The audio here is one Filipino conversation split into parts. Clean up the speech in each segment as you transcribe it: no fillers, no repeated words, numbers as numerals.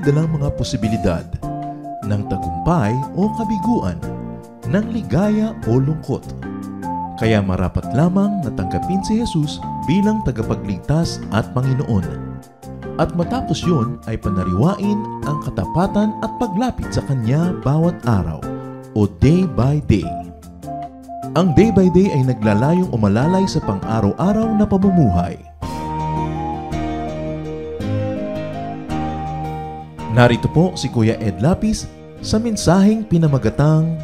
dalang mga posibilidad ng tagumpay o kabiguan, ng ligaya o lungkot. Kaya marapat lamang na tanggapin si Jesus bilang tagapagligtas at Panginoon. At matapos yun ay panariwain ang katapatan at paglapit sa Kanya bawat araw o day by day. Ang day by day ay naglalayong umalalay sa pang-araw-araw na pamumuhay. Narito po si Kuya Ed Lapis sa mensaheng pinamagatang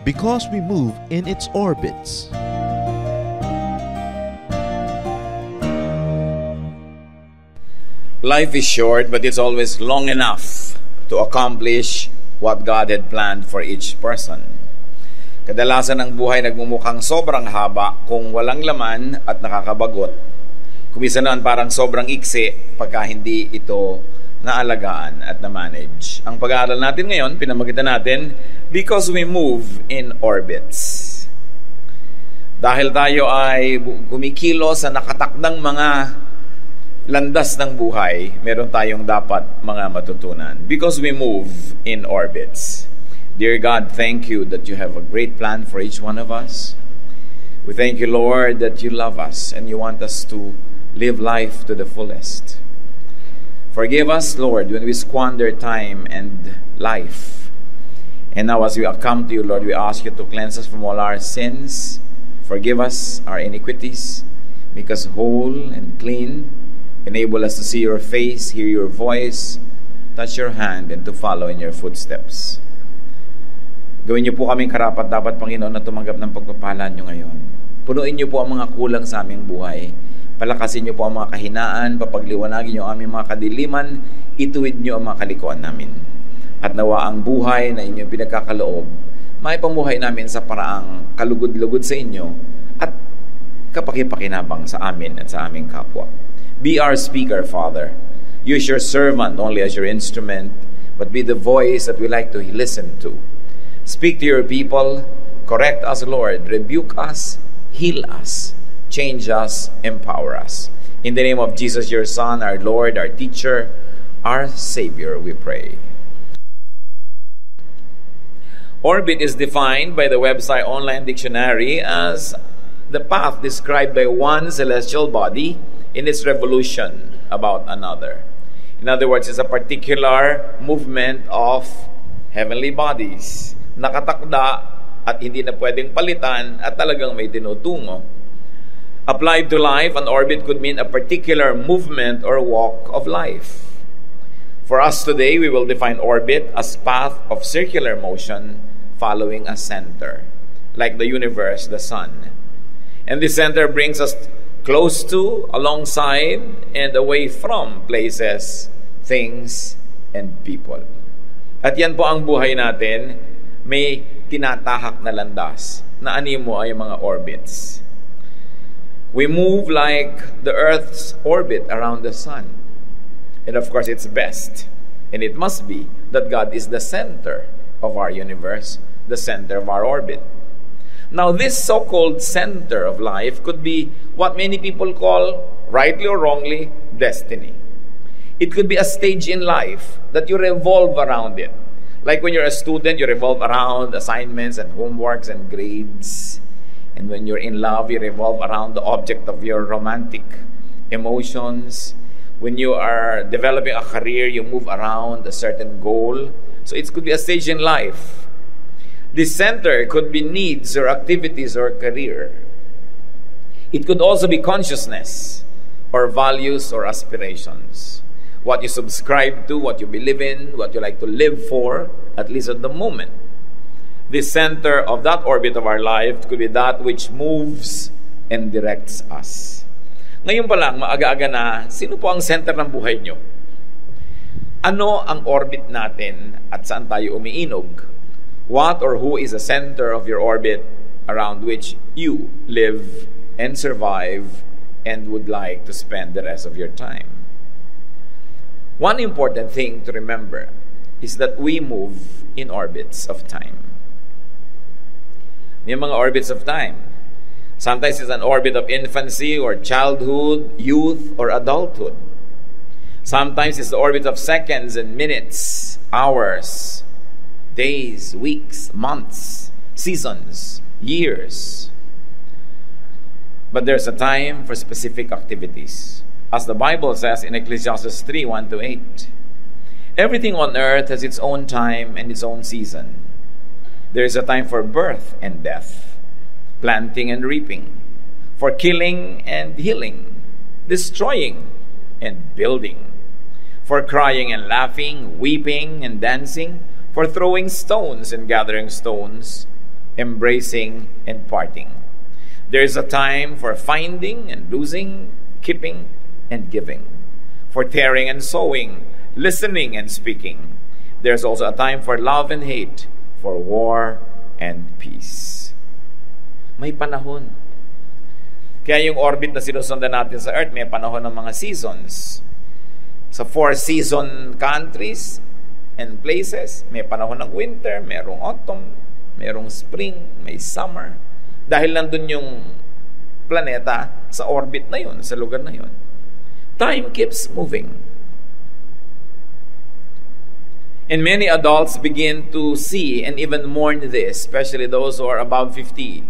Because we move in its orbits. Life is short, but it's always long enough to accomplish what God had planned for each person. Kadalasan ang buhay nagmumukhang sobrang haba kung walang laman at nakakabagot. Kumisa naman parang sobrang iksi pagka hindi ito naalagaan at na-manage. Ang pag-aaral natin ngayon, pinamagitan natin, because we move in orbits. Dahil tayo ay kumikilos sa nakatakdang mga landas ng buhay, meron tayong dapat mga matutunan. Because we move in orbits. Dear God, thank you that you have a great plan for each one of us. We thank you, Lord, that you love us and you want us to live life to the fullest. Forgive us, Lord, when we squander time and life. And now as we come to you, Lord, we ask you to cleanse us from all our sins. Forgive us our iniquities. Make us whole and clean. Enable us to see your face, hear your voice, touch your hand, and to follow in your footsteps. Gawin niyo po kaming karapat-dapat, Panginoon, na tumanggap ng pagpapala niyo ngayon. Punuin niyo po ang mga kulang sa aming buhay. Palakasin niyo po ang mga kahinaan, papagliwanagin niyo ang aming mga kadiliman, ituwid niyo ang mga kalikuan namin. At nawa ang buhay na inyong pinagkakaloob, maipamuhay namin sa paraang kalugod-lugod sa inyo at kapakipakinabang sa amin at sa aming kapwa. Be our speaker, Father. Use your servant only as your instrument, but be the voice that we like to listen to. Speak to your people, correct us, Lord, rebuke us, heal us, change us, empower us. In the name of Jesus, your Son, our Lord, our teacher, our Savior, we pray. Orbit is defined by the website Online Dictionary as the path described by one celestial body in its revolution about another. In other words, it's a particular movement of heavenly bodies. Nakatakda at hindi na pwedeng palitan at talagang may tinutungo. Applied to life, an orbit could mean a particular movement or walk of life. For us today, we will define orbit as path of circular motion following a center, like the universe, the sun. And this center brings us close to, alongside, and away from places, things, and people. At yan po ang buhay natin, may tinatahak na landas na animo ay mga orbits. We move like the Earth's orbit around the sun. And of course, it's best, and it must be, that God is the center of our universe, the center of our orbit. Now, this so-called center of life could be what many people call, rightly or wrongly, destiny. It could be a stage in life that you revolve around it. Like when you're a student, you revolve around assignments and homeworks and grades. And when you're in love, you revolve around the object of your romantic emotions. When you are developing a career, you move around a certain goal. So it could be a stage in life. This center could be needs or activities or career. It could also be consciousness or values or aspirations. What you subscribe to, what you believe in, what you like to live for, at least at the moment. The center of that orbit of our life could be that which moves and directs us. Ngayon pa lang, maaga-aga na, sino po ang center ng buhay nyo? Ano ang orbit natin at saan tayo umiinog? What or who is the center of your orbit around which you live and survive and would like to spend the rest of your time? One important thing to remember is that we move in orbits of time. May mga orbits of time. Sometimes it's an orbit of infancy or childhood, youth, or adulthood. Sometimes it's the orbit of seconds and minutes, hours, days, weeks, months, seasons, years. But there's a time for specific activities. As the Bible says in Ecclesiastes 3:1-8, everything on earth has its own time and its own season. There is a time for birth and death, planting and reaping, for killing and healing, destroying and building, for crying and laughing, weeping and dancing, for throwing stones and gathering stones, embracing and parting. There is a time for finding and losing, keeping and giving, for tearing and sowing, listening and speaking. There's also a time for love and hate, for war and peace. May panahon. Kaya yung orbit na sinusundan natin sa Earth, may panahon ng mga seasons. Sa 4-season countries and places, may panahon ng winter, merong autumn, merong spring, may summer. Dahil nandun yung planeta sa orbit na yun, sa lugar na yun. Time keeps moving. And many adults begin to see and even mourn this, especially those who are above 50.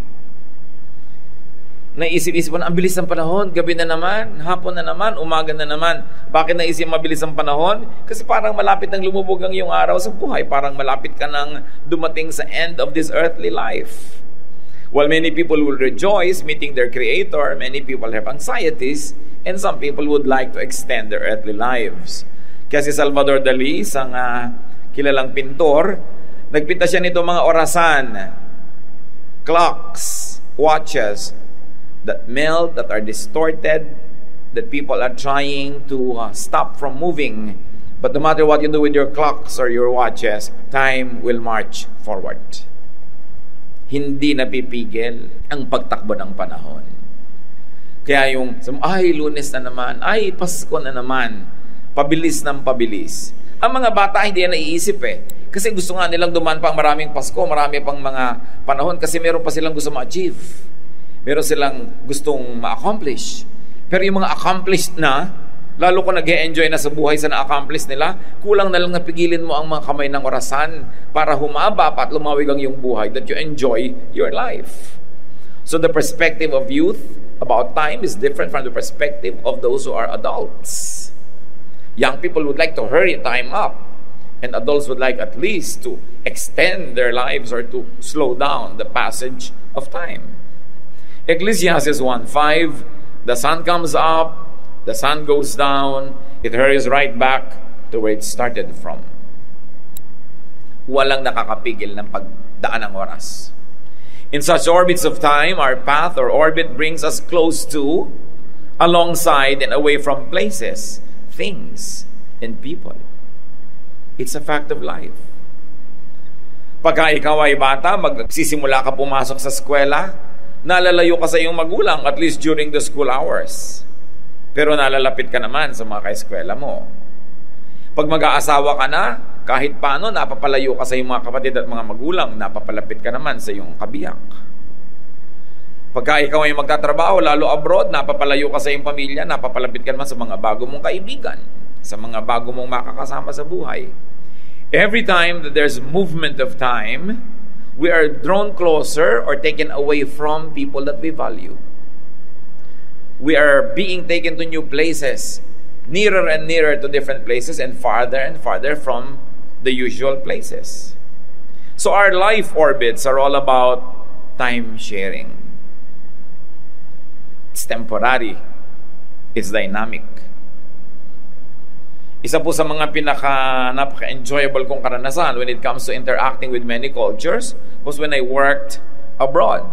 Naisip-isip mo na, ang bilis ng panahon, gabi na naman, hapon na naman, umaga na naman. Bakit naisip mabilis ang panahon? Kasi parang malapit nang lumubog ang iyong araw sa buhay. Parang malapit ka nang dumating sa end of this earthly life. While many people will rejoice meeting their Creator, many people have anxieties, and some people would like to extend their earthly lives. Kaya si Salvador Dali, isang kilalang pintor, nagpinta siya nito mga orasan, clocks, watches, that melt, that are distorted, that people are trying to stop from moving. But no matter what you do with your clocks or your watches, time will march forward. Hindi napipigil ang pagtakbo ng panahon. Kaya yung, ay, Lunes na naman, ay, Pasko na naman, pabilis ng pabilis. Ang mga bata hindi yan naiisip Kasi gusto nga nilang dumaan pa ang maraming Pasko, marami pang mga panahon kasi meron pa silang gusto ma-achieve. Meron silang gustong ma-accomplish. Pero yung mga accomplished na, lalo kung nag-e-enjoy na sa buhay sa na-accomplish nila, kulang na lang napigilin mo ang mga kamay ng orasan para humaba pa at lumawig ang iyong buhay, that you enjoy your life. So the perspective of youth about time is different from the perspective of those who are adults. Young people would like to hurry time up, and adults would like at least to extend their lives or to slow down the passage of time. Ecclesiastes 1:5, the sun comes up, the sun goes down, it hurries right back to where it started from. Walang nakakapigil ng pagdaan ng oras. In such orbits of time, our path or orbit brings us close to, alongside, and away from places, things, and people. It's a fact of life. Pagka ikaw ay bata, magsisimula ka pumasok sa eskwela, nalalayo ka sa iyong magulang at least during the school hours. Pero nalalapit ka naman sa mga kaeskwela mo. Pag mag-aasawa ka na, kahit paano, napapalayo ka sa iyong mga kapatid at mga magulang, napapalapit ka naman sa iyong kabiyak. Pagka ikaw ay magtatrabaho, lalo abroad, napapalayo ka sa iyong pamilya, napapalapit ka naman sa mga bago mong kaibigan, sa mga bago mong makakasama sa buhay. Every time that there's movement of time, we are drawn closer or taken away from people that we value. We are being taken to new places, nearer and nearer to different places, and farther from the usual places. So our life orbits are all about time sharing. It's temporary. It's dynamic. Isa po sa mga napaka-enjoyable kong karanasan when it comes to interacting with many cultures was when I worked abroad.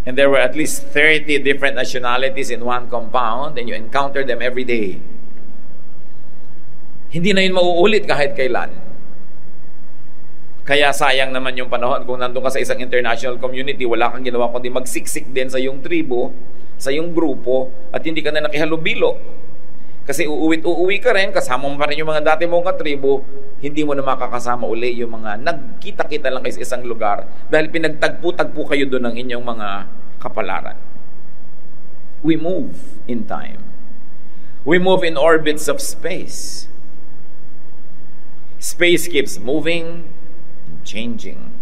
And there were at least 30 different nationalities in one compound, and you encounter them every day. Hindi na yun mauulit kahit kailan. Kaya sayang naman yung panahon kung nandun ka sa isang international community, wala kang ginawa kundi magsiksik din sa iyong tribo, sa iyong grupo, at hindi ka na nakihalubilo. Kasi uuwi ka rin, kasama mo pa rin yung mga dati mong katribo, hindi mo na makakasama uli yung mga nagkita-kita lang kayo sa isang lugar dahil pinagtagpo-tagpo kayo doon ng inyong mga kapalaran. We move in time. We move in orbits of space. Space keeps moving and changing.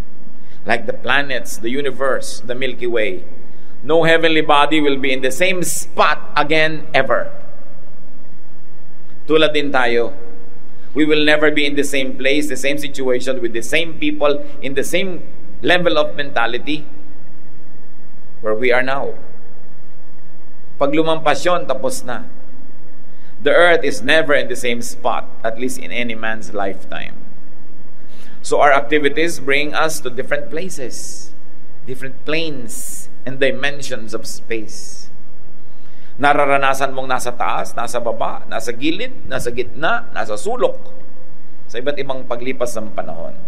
Like the planets, the universe, the Milky Way. No heavenly body will be in the same spot again ever. Tulad din tayo. We will never be in the same place, the same situation, with the same people, in the same level of mentality where we are now. Pag lumampas yun, tapos na. The earth is never in the same spot, at least in any man's lifetime. So our activities bring us to different places, different planes and dimensions of space. Nararanasan mong nasa taas, nasa baba, nasa gilid, nasa gitna, nasa sulok, sa iba't ibang paglipas ng panahon.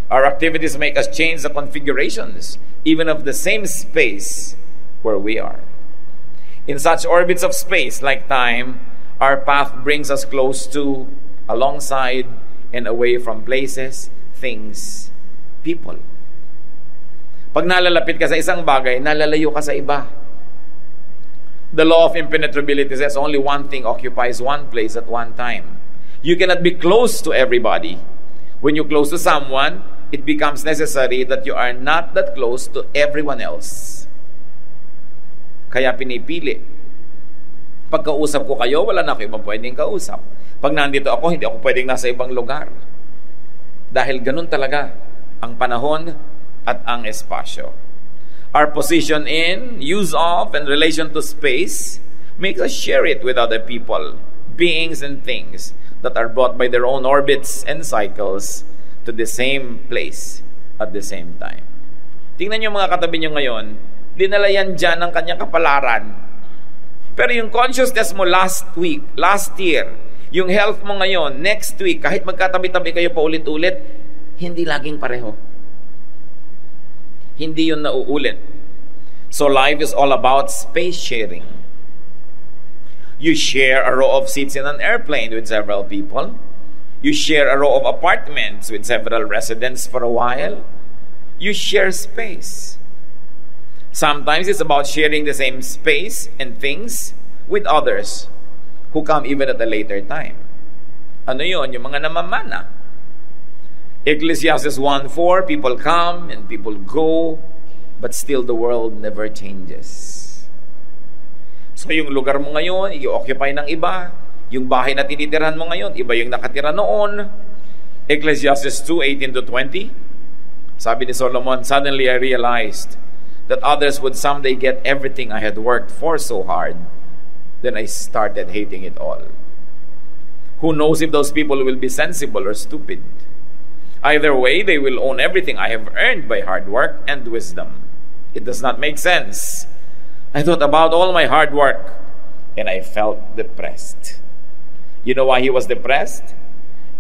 Our activities make us change the configurations, even of the same space where we are. In such orbits of space, like time, our path brings us close to, alongside, and away from places, things, people. Pag nalalapit ka sa isang bagay, nalalayo ka sa iba. The law of impenetrability says only one thing occupies one place at one time. You cannot be close to everybody. When you're close to someone, it becomes necessary that you are not that close to everyone else. Kaya pinipili. Pagkausap ko kayo, wala na ako ibang pwedeng kausap. Pag nandito ako, hindi ako pwedeng nasa ibang lugar. Dahil ganun talaga ang panahon at ang espasyo. Our position in, use of, and relation to space makes us share it with other people, beings, and things that are brought by their own orbits and cycles to the same place at the same time. Tingnan nyo mga katabi nyo ngayon, dinala yan dyan ng kanyang kapalaran. Pero yung consciousness mo last week, last year, yung health mo ngayon, next week, kahit magkatabi-tabi kayo pa ulit-ulit, hindi laging pareho. Hindi yun nauulit. So life is all about space sharing. You share a row of seats in an airplane with several people. You share a row of apartments with several residents for a while. You share space. Sometimes it's about sharing the same space and things with others who come even at a later time. Ano yun? Yung mga namamana. Ecclesiastes 1:4, people come and people go, but still the world never changes. So yung lugar mo ngayon, i-occupy ng iba. Yung bahay na tinitirahan mo ngayon, iba yung nakatira noon. Ecclesiastes 2:18-20, sabi ni Solomon, suddenly I realized that others would someday get everything I had worked for so hard. Then I started hating it all. Who knows if those people will be sensible or stupid? Either way, they will own everything I have earned by hard work and wisdom. It does not make sense. I thought about all my hard work and I felt depressed. You know why he was depressed?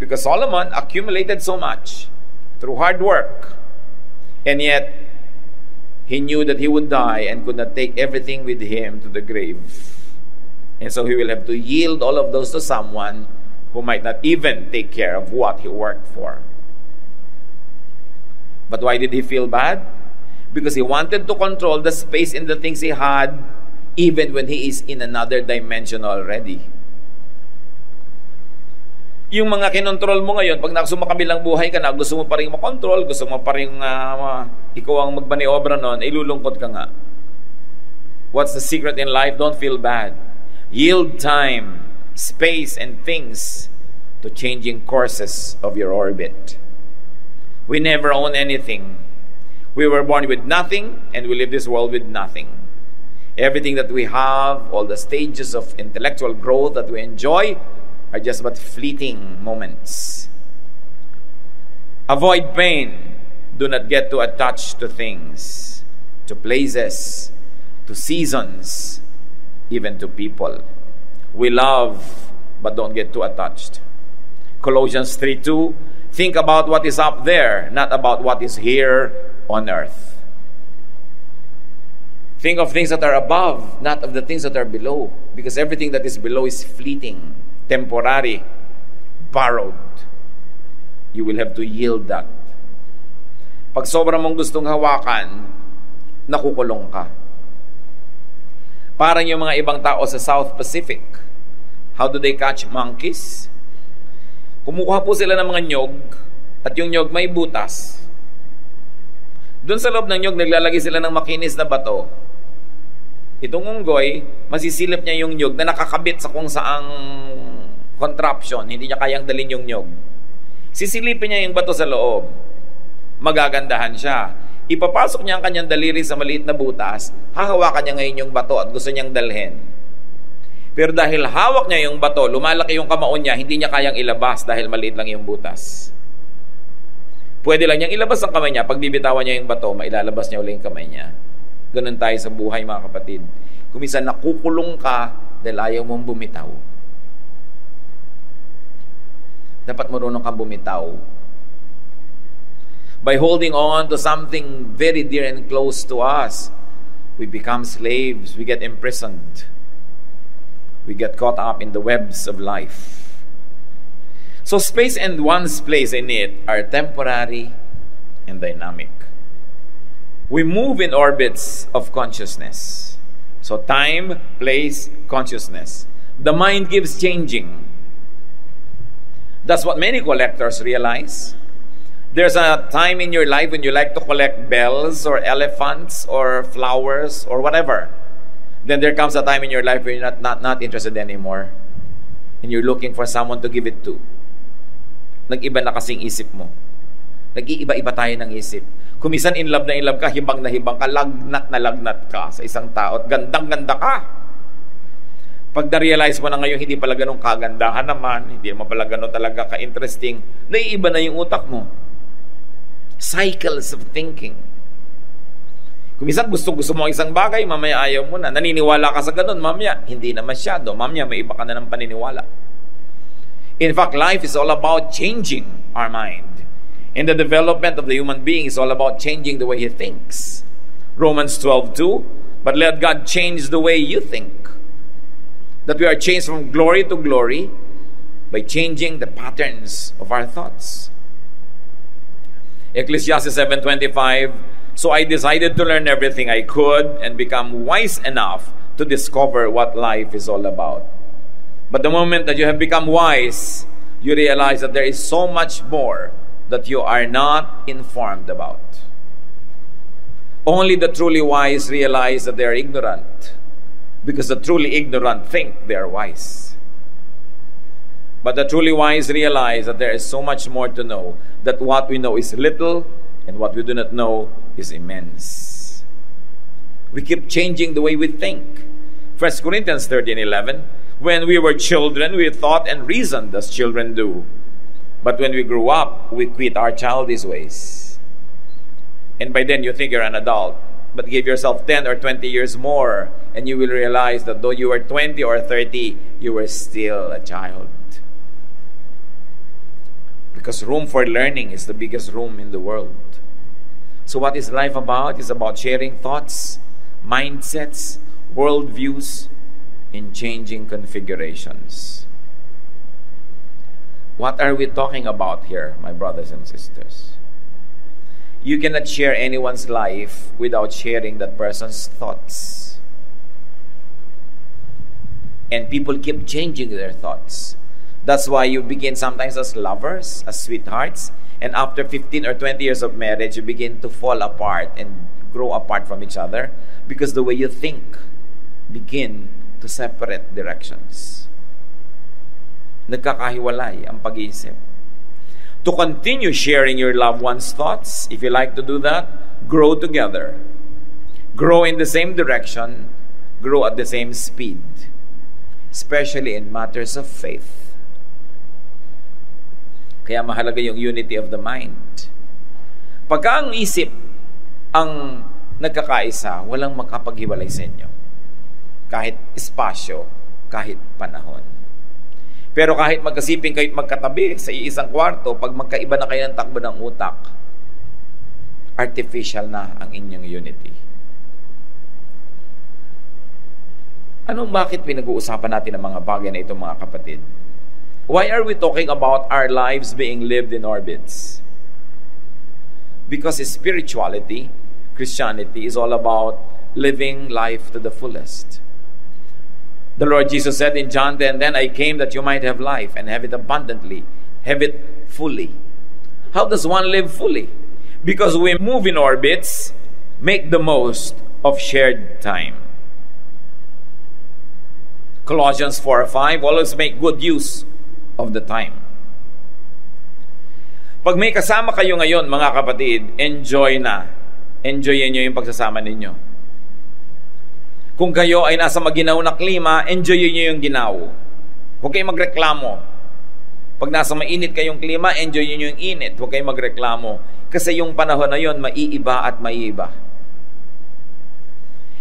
Because Solomon accumulated so much through hard work, and yet he knew that he would die and could not take everything with him to the grave. And so he will have to yield all of those to someone who might not even take care of what he worked for. But why did he feel bad? Because he wanted to control the space and the things he had, even when he is in another dimension already. Yung mga kinontrol mo ngayon, pag nagsumakabilang buhay ka na, gusto mo pa rin makontrol, gusto mo pa rin ikaw ang magmaniobra nun, ilulungkot ka nga. What's the secret in life? Don't feel bad. Yield time, space, and things to changing courses of your orbit. We never own anything. We were born with nothing, and we leave this world with nothing. Everything that we have, all the stages of intellectual growth that we enjoy, are just but fleeting moments. Avoid pain. Do not get too attached to things, to places, to seasons, even to people. We love, but don't get too attached. Colossians 3:2, think about what is up there, not about what is here on earth. Think of things that are above, not of the things that are below, because everything that is below is fleeting, temporary, borrowed. You will have to yield that. Pag sobrang mong gustong hawakan, nakukulong ka. Parang yung mga ibang tao sa South Pacific, How do they catch monkeys? Kumukuha po sila ng mga nyog, at yung nyog may butas. Doon sa loob ng nyog, naglalagay sila ng makinis na bato. Itong unggoy, masisilip niya yung nyog na nakakabit sa kung saang contraption. Hindi niya kayang dalhin yung nyog. Sisilipin niya yung bato sa loob. Magagandahan siya. Ipapasok niya ang kanyang daliri sa maliit na butas, hahawakan niya ngayon yung bato at gusto niyang dalhin. Pero dahil hawak niya yung bato, lumalaki yung kamao niya, hindi niya kayang ilabas dahil maliit lang yung butas. Pwede lang niyang ilabas ang kamay niya. Pag bibitawan niya yung bato, mailalabas niya ulit yung kamay niya. Ganun tayo sa buhay, mga kapatid. Kung minsan nakukulong ka dahil ayaw mong bumitaw. Dapat marunong kang bumitaw. By holding on to something very dear and close to us, we become slaves. We get imprisoned. We get caught up in the webs of life. So space and one's place in it are temporary and dynamic. We move in orbits of consciousness. So time, place, consciousness. The mind keeps changing. That's what many collectors realize. There's a time in your life when you like to collect bells or elephants or flowers or whatever. Then there comes a time in your life where you're not interested anymore. And you're looking for someone to give it to. Nag-iba na kasing isip mo. Nag-iiba-iba tayo ng isip. Kung minsan in love ka, hibang na hibang ka, lagnat na lagnat ka sa isang tao at gandang-ganda ka. Pag na-realize mo na ngayon, hindi pala ganun kagandahan naman, hindi naman pala ganun talaga ka-interesting, naiiba na yung utak mo. Cycles of thinking. Kung minsan gusto mo ang isang bagay, mamaya ayaw mo na. Naniniwala ka sa ganun, mamaya hindi na masyado. Mamaya may iba ka na ng paniniwala. In fact, life is all about changing our mind. And the development of the human being is all about changing the way he thinks. Romans 12:2, but let God change the way you think. That we are changed from glory to glory by changing the patterns of our thoughts. Ecclesiastes 7:25, so I decided to learn everything I could and become wise enough to discover what life is all about. But the moment that you have become wise, you realize that there is so much more that you are not informed about. Only the truly wise realize that they are ignorant, because the truly ignorant think they are wise. But the truly wise realize that there is so much more to know, that what we know is little and what we do not know is immense. We keep changing the way we think. 1 Corinthians 13:11, when we were children, we thought and reasoned as children do. But when we grew up, we quit our childish ways. And by then, you think you're an adult. But give yourself 10 or 20 years more, and you will realize that though you were 20 or 30, you were still a child. Because room for learning is the biggest room in the world. So what is life about? It's about sharing thoughts, mindsets, worldviews, in changing configurations. What are we talking about here, my brothers and sisters? You cannot share anyone's life without sharing that person's thoughts. And people keep changing their thoughts. That's why you begin sometimes as lovers, as sweethearts, and after 15 or 20 years of marriage, you begin to fall apart and grow apart from each other because the way you think begin to separate directions. Nagkakahiwalay ang pag-iisip. To continue sharing your loved one's thoughts, if you like to do that, grow together. Grow in the same direction, grow at the same speed, especially in matters of faith. Kaya mahalaga yung unity of the mind. Pagka ang isip ang nagkakaisa, walang makapaghiwalay sa inyo. Kahit espasyo, kahit panahon. Pero kahit magkasiping kayo magkatabi sa isang kwarto, pag magkaiba na kayo ng takbo ng utak, artificial na ang inyong unity. Bakit pinag-uusapan natin ang mga bagay na ito, mga kapatid? Why are we talking about our lives being lived in orbits? Because spirituality, Christianity, is all about living life to the fullest. The Lord Jesus said in John 10, "Then I came that you might have life and have it abundantly, have it fully." How does one live fully? Because we move in orbits, make the most of shared time. Colossians 4:5, always make good use of the time. Pag may kasama kayo ngayon, mga kapatid, enjoy na. Enjoyin nyo yung pagsasama ninyo. Kung kayo ay nasa maginaw na klima, enjoyin nyo yung ginaw. Huwag kayong magreklamo. Pag nasa mainit kayong klima, enjoyin nyo yung init. Huwag kayong magreklamo. Kasi yung panahon na yon, maiiba at maiiba.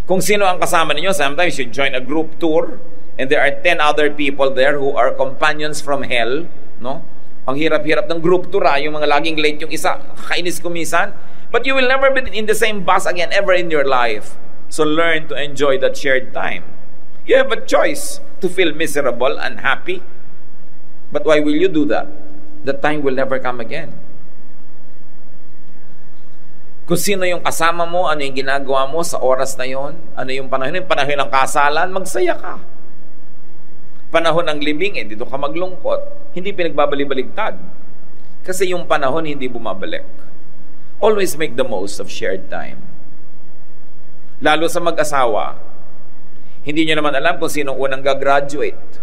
Kung sino ang kasama ninyo, sometimes you join a group tour and there are 10 other people there who are companions from hell. No? Ang hirap-hirap ng group tour, yung mga laging late yung isa, kainis kumisan. But you will never be in the same bus again ever in your life. So learn to enjoy that shared time. You have a choice to feel miserable, unhappy. But why will you do that? The time will never come again. Kung sino yung kasama mo, ano yung ginagawa mo sa oras na yon, ano yung panahon ng kasalan, magsaya ka. Panahon ng libing, dito ka maglungkot. Hindi pinagbabalik-baligtad. Kasi yung panahon hindi bumabalik. Always make the most of shared time. Lalo sa mag-asawa, hindi nyo naman alam kung sinong unang gagraduate.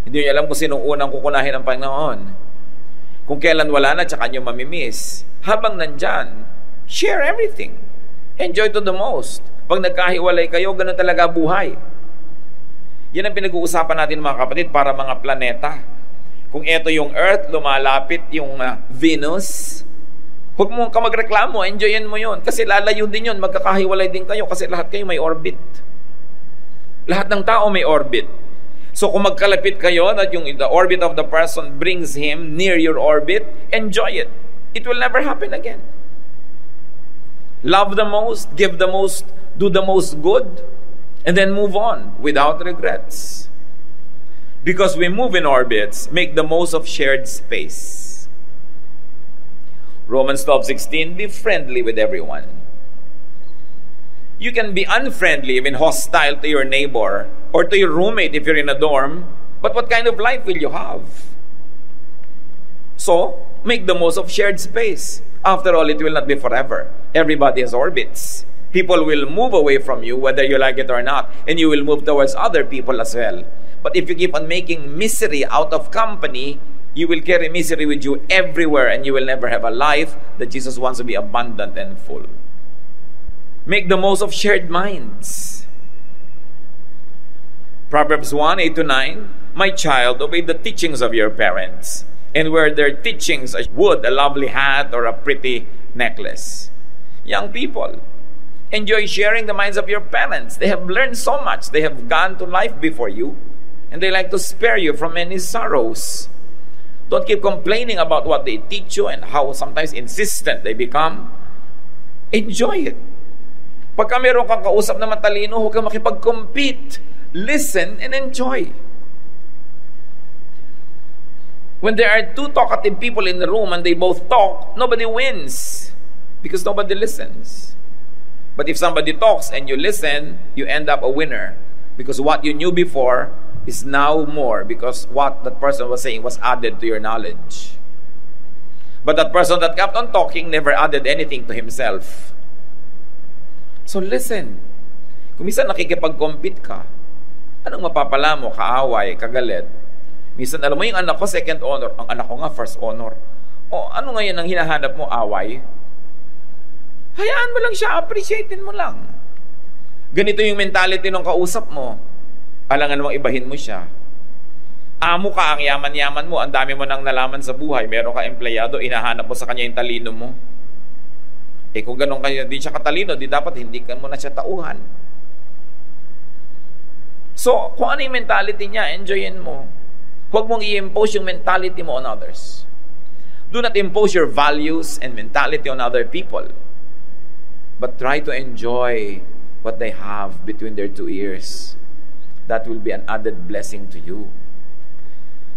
Hindi nyo alam kung sinong unang kukunahin ng Panginoon. Kung kailan wala na, tsaka nyo mamimiss. Habang nandyan, share everything. Enjoy to the most. Pag nagkahiwalay kayo, ganun talaga buhay. Yan ang pinag-uusapan natin mga kapatid para mga planeta. Kung ito yung Earth, lumalapit yung Venus, huwag mo ka magreklamo, enjoyin mo yun. Kasi lalayo din yun, magkakahiwalay din kayo kasi lahat kayo may orbit. Lahat ng tao may orbit. So kung magkalapit kayo that yung the orbit of the person brings him near your orbit, enjoy it. It will never happen again. Love the most, give the most, do the most good, and then move on without regrets. Because we move in orbits, make the most of shared space. Romans 12:16, be friendly with everyone. You can be unfriendly, even hostile to your neighbor or to your roommate if you're in a dorm, but what kind of life will you have? So, make the most of shared space. After all, it will not be forever. Everybody has orbits. People will move away from you whether you like it or not, and you will move towards other people as well. But if you keep on making misery out of company, you will carry misery with you everywhere and you will never have a life that Jesus wants to be abundant and full. Make the most of shared minds. Proverbs 1:8-9, my child, obey the teachings of your parents, and where their teachings are wood, a lovely hat, or a pretty necklace. Young people, enjoy sharing the minds of your parents. They have learned so much. They have gone to life before you, and they like to spare you from many sorrows. Don't keep complaining about what they teach you and how sometimes insistent they become. Enjoy it. Pagka meron kang kausap na matalino, huwag kang makipag-compete. Listen and enjoy. When there are two talkative people in the room and they both talk, nobody wins because nobody listens. But if somebody talks and you listen, you end up a winner because what you knew before is now more because what that person was saying was added to your knowledge. But that person that kept on talking never added anything to himself. So listen. Kung minsan nakikipag-compete ka, anong mapapala mo? Kaaway, kagalit. Minsan, alam mo yung anak ko, second honor. Ang anak ko nga, first honor. O, ano ngayon ang hinahanap mo? Away? Hayaan mo lang siya, appreciatein mo lang. Ganito yung mentality ng kausap mo. Alangan mong ibahin mo siya. Amo ka, ang yaman-yaman mo, ang dami mo nang nalaman sa buhay. Meron ka empleyado, inahanap mo sa kanya yung talino mo. Kung ganun kanya, di siya katalino, di dapat hindi ka mo na siya tauhan. So, kung ano yung mentality niya, enjoyin mo. Huwag mong i-impose yung mentality mo on others. Do not impose your values and mentality on other people. But try to enjoy what they have between their two ears. That will be an added blessing to you.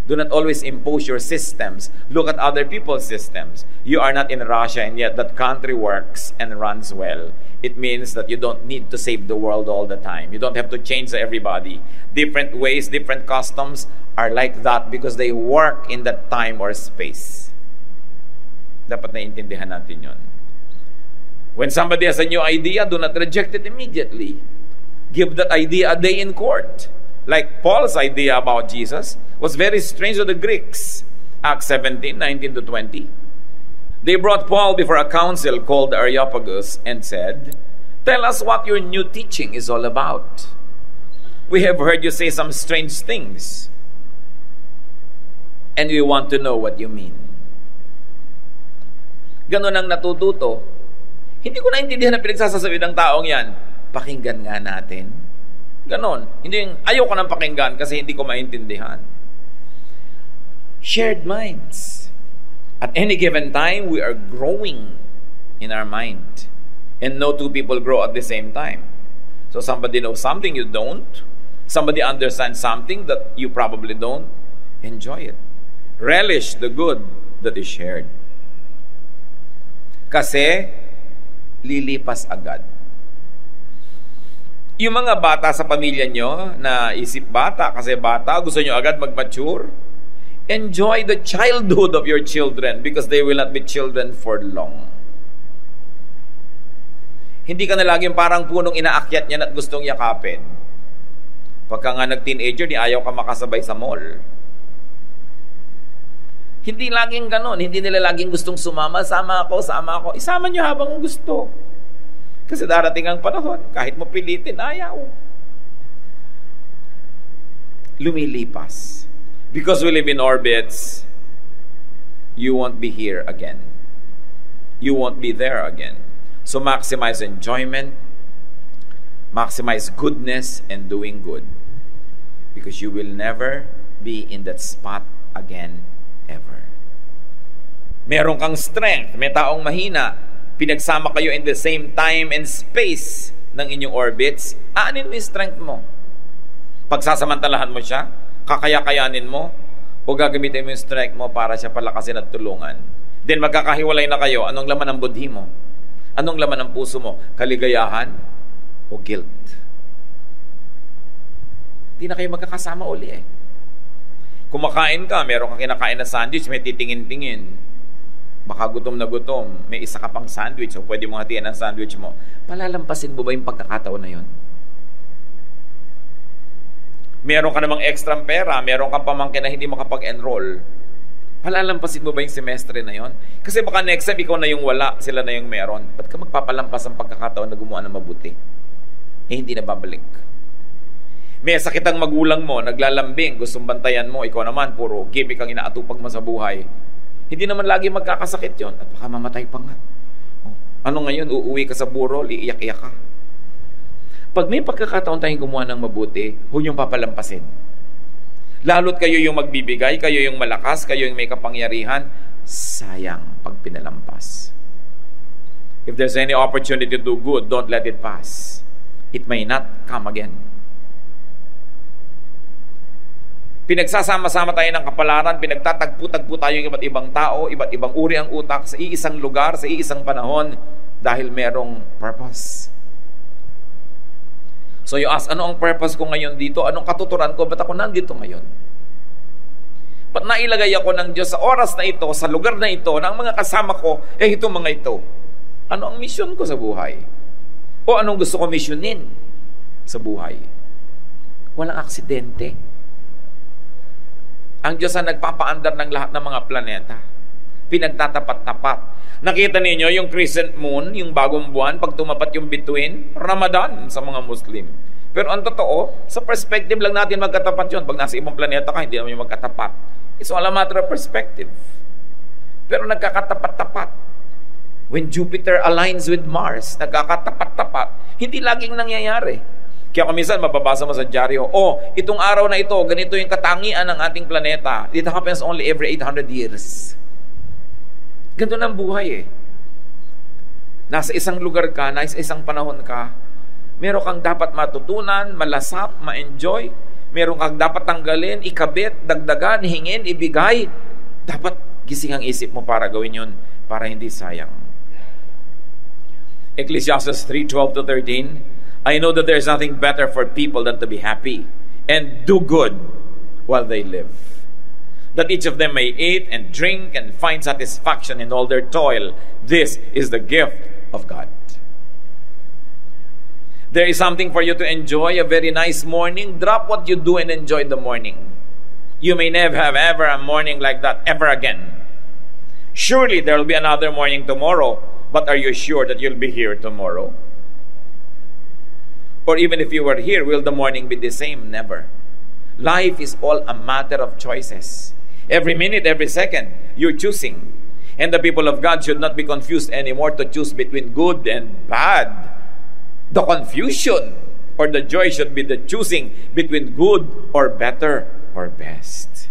Do not always impose your systems. Look at other people's systems. You are not in Russia and yet that country works and runs well. It means that you don't need to save the world all the time. You don't have to change everybody. Different ways, different customs are like that because they work in that time or space. Dapat naiintindihan natin yun. When somebody has a new idea, do not reject it immediately. Give that idea a day in court. Like Paul's idea about Jesus was very strange to the Greeks. Acts 17, 19 to 20. They brought Paul before a council called the Areopagus and said, "Tell us what your new teaching is all about. We have heard you say some strange things, and we want to know what you mean." Ganon ang natututo. Hindi ko naintindihan na pinagsasasabi ng taong yan. Pakinggan nga natin. Ganon. Hindi yung ayaw ko nang pakinggan kasi hindi ko maintindihan. Shared minds. At any given time, we are growing in our mind. And no two people grow at the same time. So somebody knows something you don't. Somebody understands something that you probably don't. Enjoy it. Relish the good that is shared. Kasi, lilipas agad. Yung mga bata sa pamilya nyo, na isip bata, kasi bata, gusto nyo agad mag-mature, enjoy the childhood of your children because they will not be children for long. Hindi ka na laging parang punong inaakyat niyan at gustong yakapin. Pagka nga nag-teenager, di ayaw ka makasabay sa mall. Hindi laging ganon. Hindi nila laging gustong sumama. Sama ako. Isama nyo habang gusto. Kasi darating ang panahon, kahit mo pilitin, ayaw. Lumilipas. Because we live in orbits, you won't be here again. You won't be there again. So maximize enjoyment, maximize goodness, and doing good. Because you will never be in that spot again, ever. Meron kang strength, may taong mahina, pinagsama kayo in the same time and space ng inyong orbits, aanin mo yung strength mo. Pagsasamantalahan mo siya, kakaya-kayanin mo, o gagamitin mo yung strength mo para siya palakasin at tulungan. Then magkakahiwalay na kayo. Anong laman ng budhi mo? Anong laman ng puso mo? Kaligayahan o guilt? Hindi na kayo magkakasama uli eh. Kumakain ka, meron kang kinakain na sandwich, may titingin-tingin. Baka gutom na gutom, may isa ka pang sandwich, o pwede mong hatiin ang sandwich mo. Palalampasin mo ba yung pagkakataon na yun? Meron ka namang extra pera, meron kang pamangkin na hindi makapag-enroll. Palalampasin mo ba yung semestre na yon? Kasi baka next time ikaw na yung wala, sila na yung meron. Ba't ka magpapalampas ang pagkakataon na gumawa ng mabuti? Eh hindi na babalik. May sakit ang magulang mo, naglalambing, gustong bantayan mo, ikaw naman puro gimmick ang inaatupag mo sa buhay. Hindi naman lagi magkakasakit yon at baka mamatay pa nga. Ano ngayon, uuwi ka sa burol, iiyak-iyak ka. Pag may pagkakataon tayong gumawa ng mabuti, huwag niyong papalampasin. Lalo't kayo yung magbibigay, kayo yung malakas, kayo yung may kapangyarihan, sayang pag pinalampas. If there's any opportunity to do good, don't let it pass. It may not come again. Pinagsasama-sama tayo ng kapalaran, pinagtatagpo-tagpo tayo ng iba't ibang tao, iba't ibang uri ang utak sa iisang lugar, sa iisang panahon, dahil merong purpose. So you ask, ano ang purpose ko ngayon dito? Anong katuturan ko? Ba't ako nandito ngayon? Ba't nailagay ako ng Diyos sa oras na ito, sa lugar na ito, ng mga kasama ko, ito mga ito? Ano ang mission ko sa buhay? O anong gusto ko missionin sa buhay? Walang aksidente. Ang Diyos ang nagpapaandar ng lahat ng mga planeta. Pinagtatapat-tapat. Nakita ninyo yung crescent moon, yung bagong buwan, pag tumapat yung bituin, Ramadan sa mga Muslim. Pero ang totoo, sa perspective lang natin magkatapat yun. Pag nasa ibang planeta ka, hindi naman yung magkatapat. It's all a matter of perspective. Pero nagkakatapat-tapat. When Jupiter aligns with Mars, nagkakatapat-tapat. Hindi laging nangyayari. Kaya kung minsan, mababasa mo sa dyaryo, itong araw na ito, ganito yung katangian ng ating planeta. It happens only every 800 years. Ganito ang buhay eh. Nasa isang lugar ka, nasa isang panahon ka, meron kang dapat matutunan, malasap, ma-enjoy, meron kang dapat tanggalin, ikabit, dagdagan, hingin, ibigay. Dapat gising ang isip mo para gawin yun, para hindi sayang. Ecclesiastes 3:12 to 13, I know that there is nothing better for people than to be happy and do good while they live, that each of them may eat and drink and find satisfaction in all their toil. This is the gift of God. There is something for you to enjoy, a very nice morning. Drop what you do and enjoy the morning. You may never have ever a morning like that ever again. Surely there will be another morning tomorrow, but are you sure that you'll be here tomorrow? Or even if you were here, will the morning be the same? Never. Life is all a matter of choices. Every minute, every second, you're choosing. And the people of God should not be confused anymore to choose between good and bad. The confusion or the joy should be the choosing between good or better or best.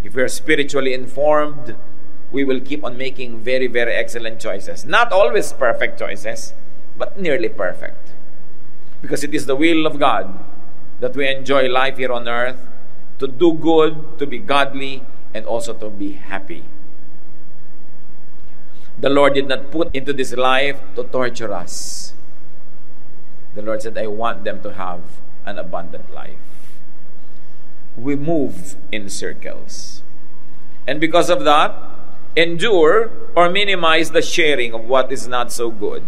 If we are spiritually informed, we will keep on making very, very excellent choices. Not always perfect choices, but nearly perfect. Because it is the will of God that we enjoy life here on earth, to do good, to be godly, and also to be happy. The Lord did not put into this life to torture us. The Lord said, I want them to have an abundant life. We move in circles. And because of that, endure or minimize the sharing of what is not so good.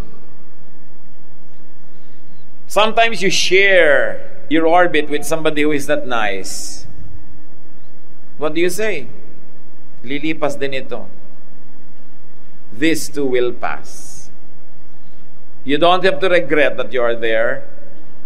Sometimes you share your orbit with somebody who is not nice. What do you say? Lilipas din ito. This too will pass. You don't have to regret that you are there.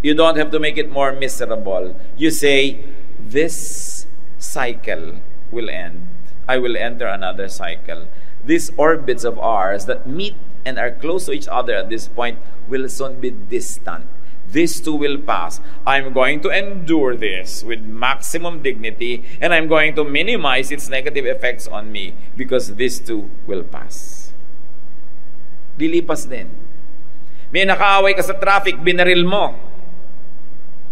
You don't have to make it more miserable. You say, this cycle will end. I will enter another cycle. These orbits of ours that meet and are close to each other at this point will soon be distant. This too will pass. I'm going to endure this with maximum dignity, and I'm going to minimize its negative effects on me because this too will pass. Lilipas din. May nakaaway ka sa traffic, binaril mo.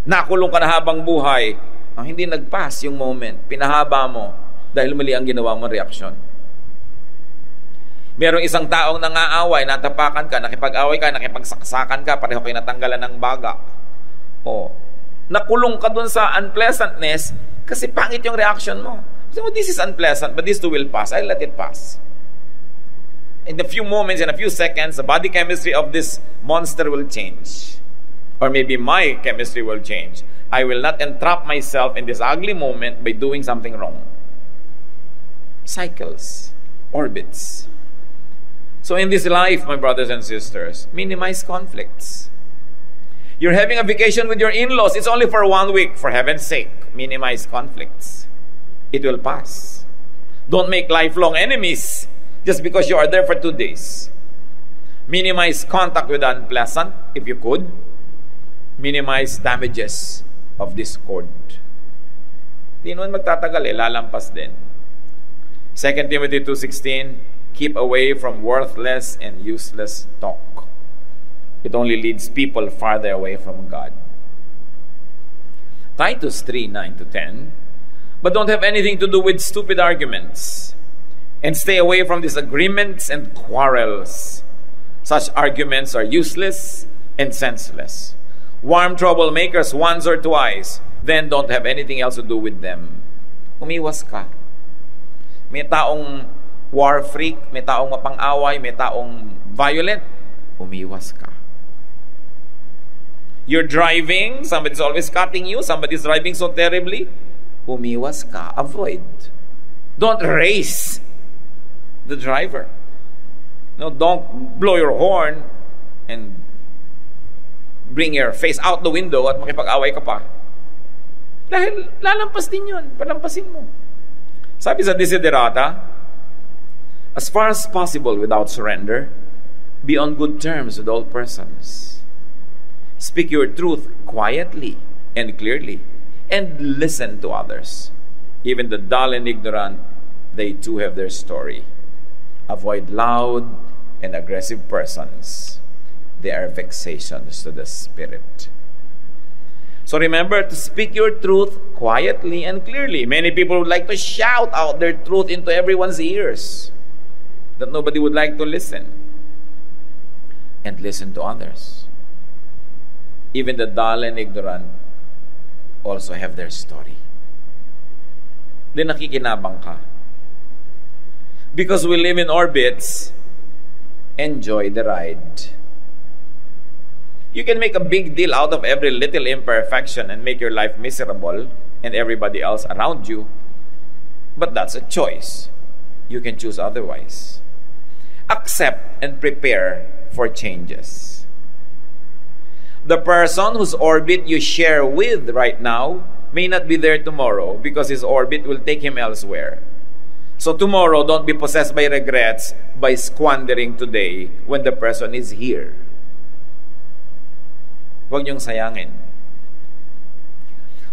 Nakulong ka na habang buhay. Ang hindi nag-pass yung moment, pinahaba mo dahil mali ang ginawa mong reaksyon. Merong isang taong nangaaway, natapakan ka, nakipag-away ka, nakipagsaksakan ka, pareho kayo natanggalan ng baga. O, nakulong ka dun sa unpleasantness kasi pangit yung reaction mo. So, this is unpleasant, but this too will pass. I'll let it pass. In a few moments, in a few seconds, the body chemistry of this monster will change. Or maybe my chemistry will change. I will not entrap myself in this ugly moment by doing something wrong. Cycles, orbits. So in this life, my brothers and sisters, minimize conflicts. You're having a vacation with your in-laws. It's only for 1 week. For heaven's sake, minimize conflicts. It will pass. Don't make lifelong enemies just because you are there for 2 days. Minimize contact with the unpleasant, if you could. Minimize damages of discord. Di naman magtatagal lalampas din. 2 Timothy 2:16, keep away from worthless and useless talk. It only leads people farther away from God. Titus 3:9-10, but don't have anything to do with stupid arguments, and stay away from disagreements and quarrels. Such arguments are useless and senseless. Warm troublemakers once or twice, then don't have anything else to do with them. Umiwas ka. May taong war freak, may taong mapang-away, may taong violent, umiwas ka. You're driving, somebody's always cutting you, somebody's driving so terribly, umiwas ka. Avoid. Don't race the driver. No, don't blow your horn and bring your face out the window at makipag-away ka pa. Dahil lalampas din yun. Palampasin mo. Sabi sa Desiderata, as far as possible without surrender, be on good terms with all persons. Speak your truth quietly and clearly, and listen to others. Even the dull and ignorant, they too have their story. Avoid loud and aggressive persons. They are vexations to the spirit. So remember to speak your truth quietly and clearly. Many people would like to shout out their truth into everyone's ears, that nobody would like to listen. and listen to others. Even the dull and ignorant also have their story. Di nakikinabang ka. Because we live in orbits, enjoy the ride. You can make a big deal out of every little imperfection and make your life miserable and everybody else around you. But that's a choice. You can choose otherwise. Accept and prepare for changes. The person whose orbit you share with right now may not be there tomorrow because his orbit will take him elsewhere. So tomorrow, don't be possessed by regrets by squandering today when the person is here. Huwag niyong sayangin.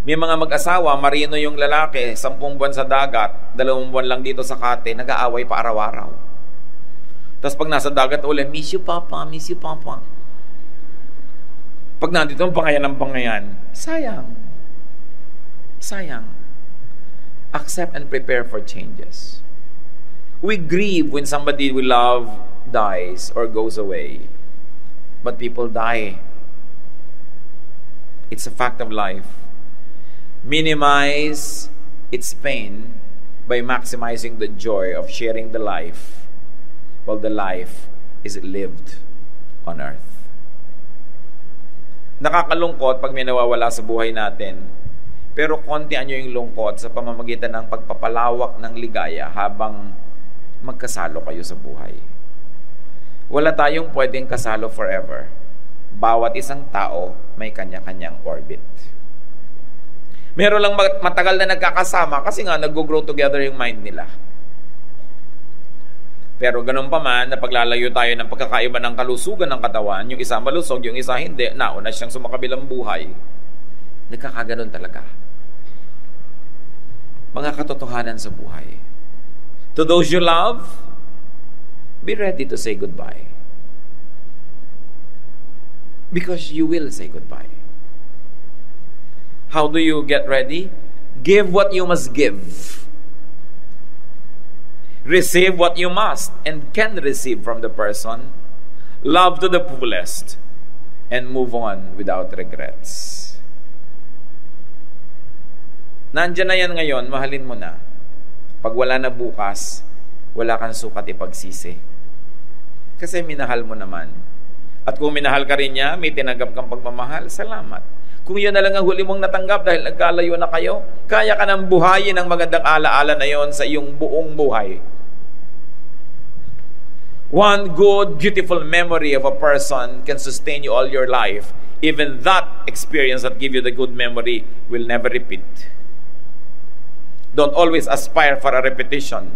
May mga mag-asawa, marino yung lalaki, 10 buwan sa dagat, 2 buwan lang dito sa kate, nag-aaway pa araw-araw. Tapos pag nasa dagat ulit, miss you papa, miss you papa. Pag nandito ang bangayan, sayang. Sayang. Accept and prepare for changes. We grieve when somebody we love dies or goes away. But people die. It's a fact of life. Minimize its pain by maximizing the joy of sharing the life while the life is lived on earth. Nakakalungkot pag may nawawala sa buhay natin, pero kontian nyo yung lungkot sa pamamagitan ng pagpapalawak ng ligaya habang magkasalo kayo sa buhay. Wala tayong pwedeng kasalo forever. Bawat isang tao may kanya-kanyang orbit. Meron lang matagal na nagkakasama kasi nga nag-grow together yung mind nila. Pero ganun pa man, na paglalayo tayo ng pagkakaiba ng kalusugan ng katawan, yung isa malusog, yung isa hindi, nauna siyang sumakabilang buhay. Nagkakaganon talaga. Mga katotohanan sa buhay. To those you love, be ready to say goodbye. Because you will say goodbye. How do you get ready? Give what you must give. Receive what you must and can receive from the person. Love to the fullest. And move on without regrets. Nandiyan na yan ngayon, mahalin mo na. Pag wala na bukas, wala kang sukat ipagsisi. Kasi minahal mo naman. At kung minahal ka rin niya, may tinanggap kang pagmamahal, salamat. Kung yun na lang ang huli mong natanggap dahil nagkalayo na kayo, kaya ka nang buhayin ang magandang alaala na yon sa iyong buong buhay. One good, beautiful memory of a person can sustain you all your life. Even that experience that give you the good memory will never repeat. Don't always aspire for a repetition.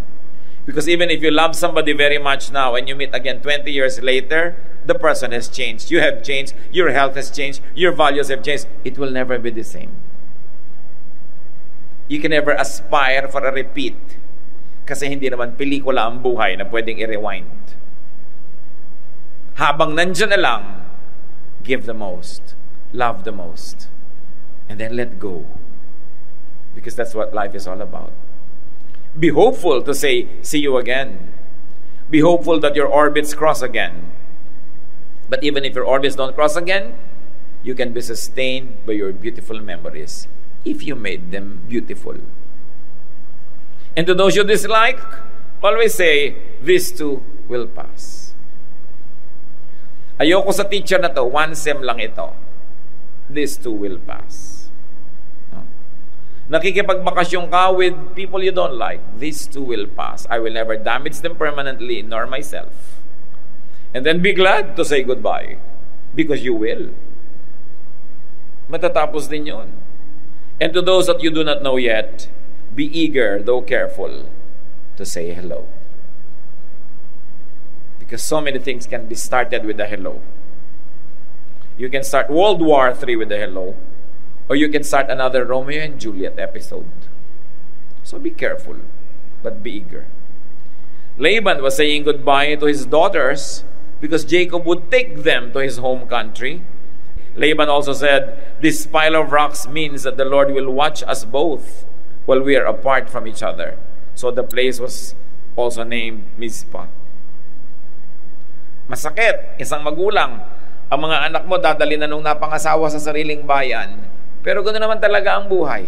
Because even if you love somebody very much now and you meet again 20 years later, the person has changed. You have changed. Your health has changed. Your values have changed. It will never be the same. You can never aspire for a repeat. Kasi hindi naman pelikula ang buhay na pwedeng i-rewind. Habang nandiyan na lang, give the most. Love the most. And then let go. Because that's what life is all about. Be hopeful to say, see you again. Be hopeful that your orbits cross again. But even if your orbits don't cross again, you can be sustained by your beautiful memories if you made them beautiful. And to those you dislike, always say, this too will pass. Ayoko sa teacher na to, 1 sem lang ito. This too will pass. Nakikipagbakasyon ka with people you don't like. This too will pass. I will never damage them permanently, nor myself. And then be glad to say goodbye. Because you will. Matatapos din yun. And to those that you do not know yet, be eager, though careful, to say hello. Because so many things can be started with a hello. You can start World War III with a hello. Or you can start another Romeo and Juliet episode. So be careful, but be eager. Laban was saying goodbye to his daughters because Jacob would take them to his home country. Laban also said, this pile of rocks means that the Lord will watch us both while we are apart from each other. So the place was also named Mizpah. Masakit. Isang magulang, ang mga anak mo dadali na nung napangasawa sa sariling bayan. Pero gano'n naman talaga ang buhay.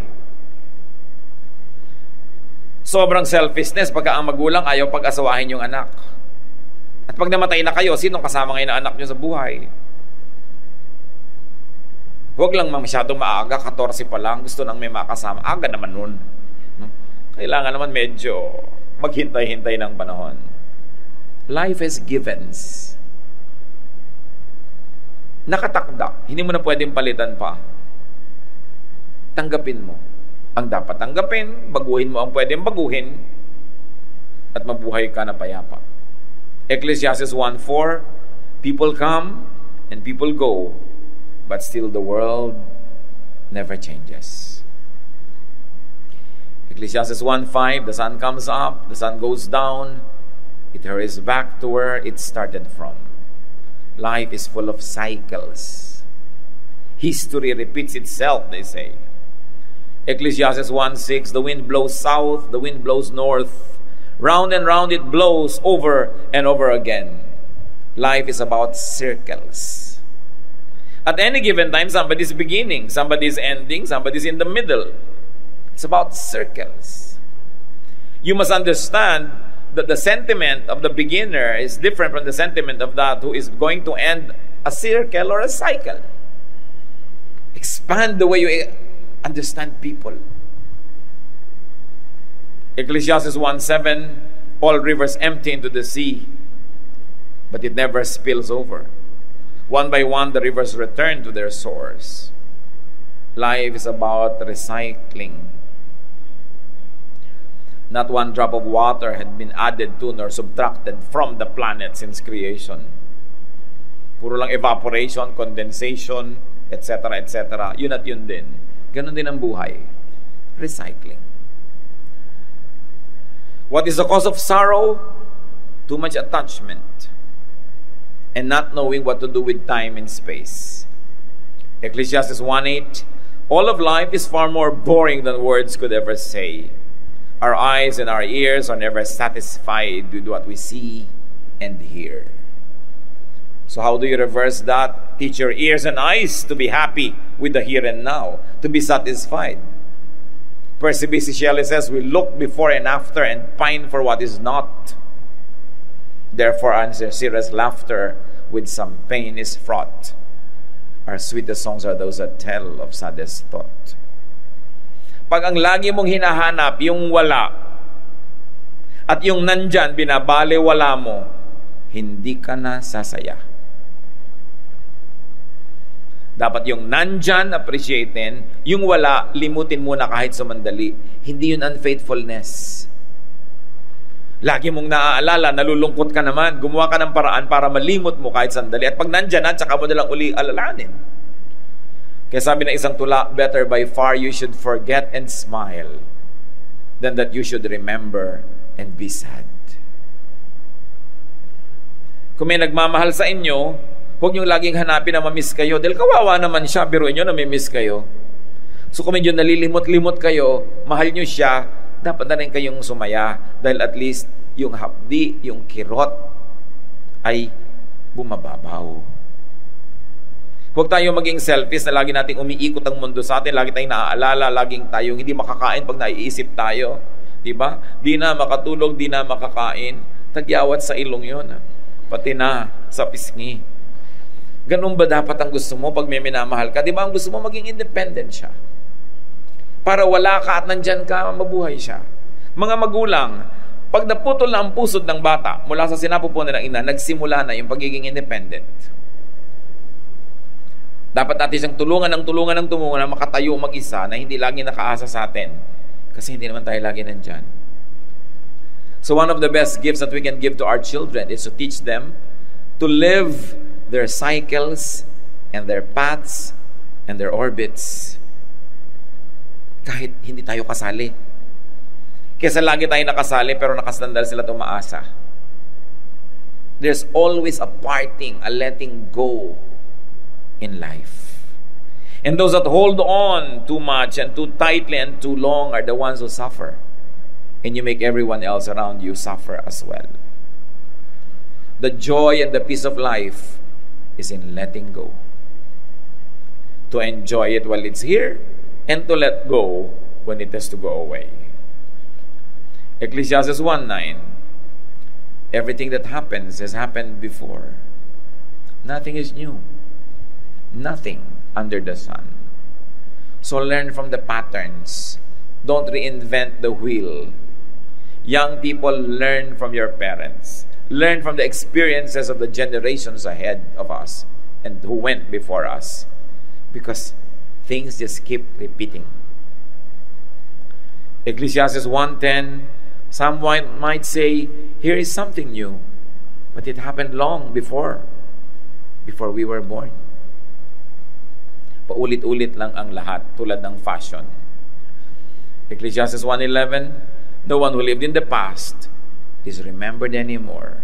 Sobrang selfishness pagka ang magulang ayaw pag-asawahin yung anak. At pag namatay na kayo, sinong kasama ngayon na anak nyo sa buhay? Huwag lang masyadong maaga, 14 pa lang, gusto nang may makasama. Aga naman nun. Kailangan naman medyo maghintay-hintay ng panahon. Life is givens. Nakatakda. Hindi mo na pwedeng palitan pa. Tanggapin mo ang dapat tanggapin, baguhin mo ang pwedeng baguhin, at mabuhay ka na payapa. Ecclesiastes 1:4, people come and people go, but still the world never changes. Ecclesiastes 1:5, the sun comes up, the sun goes down, it hurries back to where it started from. Life is full of cycles. History repeats itself, they say. Ecclesiastes 1:6, the wind blows south, the wind blows north. Round and round it blows over and over again. Life is about circles. At any given time, somebody's beginning, somebody's ending, somebody's in the middle. It's about circles. You must understand that the sentiment of the beginner is different from the sentiment of that who is going to end a circle or a cycle. Expand the way you understand people. Ecclesiastes 1:7, all rivers empty into the sea, but it never spills over. One by one, the rivers return to their source. Life is about recycling. Not one drop of water had been added to nor subtracted from the planet since creation. Puro lang evaporation, condensation, etc., etc. Yun at yun din. Ganon din ang buhay. Recycling. What is the cause of sorrow? Too much attachment and not knowing what to do with time and space. Ecclesiastes 1:8, all of life is far more boring than words could ever say. Our eyes and our ears are never satisfied with what we see and hear. So how do you reverse that? Teach your ears and eyes to be happy with the here and now, to be satisfied. Percy B.C. Shelley says, we look before and after and pine for what is not. Therefore, our serious laughter with some pain is fraught. Our sweetest songs are those that tell of saddest thought. Pag ang lagi mong hinahanap, yung wala, at yung nandyan, binabaliwala mo, hindi ka na sasaya. Dapat yung nandyan, appreciatein. Yung wala, limutin muna kahit sumandali. Hindi yun unfaithfulness. Lagi mong naaalala, nalulungkot ka naman. Gumawa ka ng paraan para malimot mo kahit sandali. At pag nandyan na, tsaka mo nalang uli alalanin. Kaya sabi ng isang tula, better by far you should forget and smile than that you should remember and be sad. Kung may nagmamahal sa inyo, huwag niyong laging hanapin na mamiss kayo. Dahil kawawa naman siya, biruin niyo na mamiss kayo. So kung medyo nalilimot-limot kayo, mahal niyo siya, dapat na rin kayong sumaya. Dahil at least yung hapdi, yung kirot, ay bumababaw. Huwag tayo maging selfish na lagi nating umiikot ang mundo sa atin, lagi tayong naaalala, laging tayong hindi makakain pag naiisip tayo. Diba? Di na makatulog, di na makakain. Tagyawat sa ilong yun. Pati na sa pisngi. Ganun ba dapat ang gusto mo pag may minamahal ka? Di ba ang gusto mo maging independent siya? Para wala ka at nandyan ka, mabuhay siya. Mga magulang, pag naputol na ang pusod ng bata mula sa sinapupunan ng ina, nagsimula na yung pagiging independent. Dapat natin siyang tulungan na makatayo mag-isa na hindi lagi nakaasa sa atin. Kasi hindi naman tayo lagi nandyan. So one of the best gifts that we can give to our children is to teach them to live their cycles and their paths and their orbits. Kahit hindi tayo kasali. Kesa lagi tayo nakasali pero nakasandal sila tumaasa. There's always a parting, a letting go in life. And those that hold on too much and too tightly and too long are the ones who suffer. And you make everyone else around you suffer as well. The joy and the peace of life is in letting go. To enjoy it while it's here, and to let go when it has to go away. Ecclesiastes 1:9, everything that happens has happened before. Nothing is new. Nothing under the sun. So learn from the patterns. Don't reinvent the wheel. Young people, learn from your parents. Learn from the experiences of the generations ahead of us and who went before us. Because things just keep repeating. Ecclesiastes 1:10, someone might say, here is something new, but it happened long before we were born. Paulit-ulit lang ang lahat, tulad ng fashion. Ecclesiastes 1:11, no one who lived in the past is remembered anymore,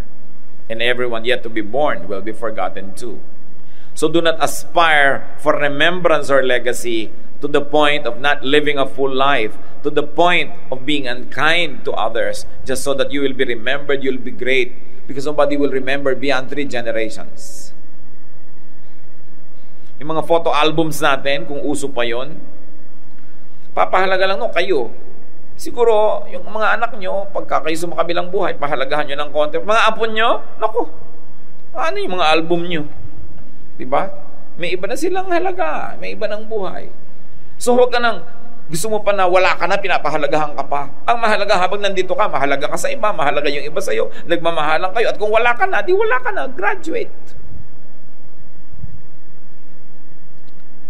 and everyone yet to be born will be forgotten too. So do not aspire for remembrance or legacy to the point of not living a full life, to the point of being unkind to others, just so that you will be remembered, you'll be great, because nobody will remember beyond 3 generations. Yung mga photo albums natin, kung uso pa yon, papahalaga lang kayo. Siguro, yung mga anak nyo, pagka kayo sumakabilang buhay, pahalagahan nyo ng konti. Mga apo nyo, naku, ano yung mga album nyo? Diba? May iba na silang halaga, may iba ng buhay. So huwag ka nang, gusto mo pa na wala ka na, pinapahalagahan ka pa. Ang mahalaga habang nandito ka, mahalaga ka sa iba, mahalaga yung iba sa'yo, nagmamahalan kayo. At kung wala ka na, di wala ka na, graduate.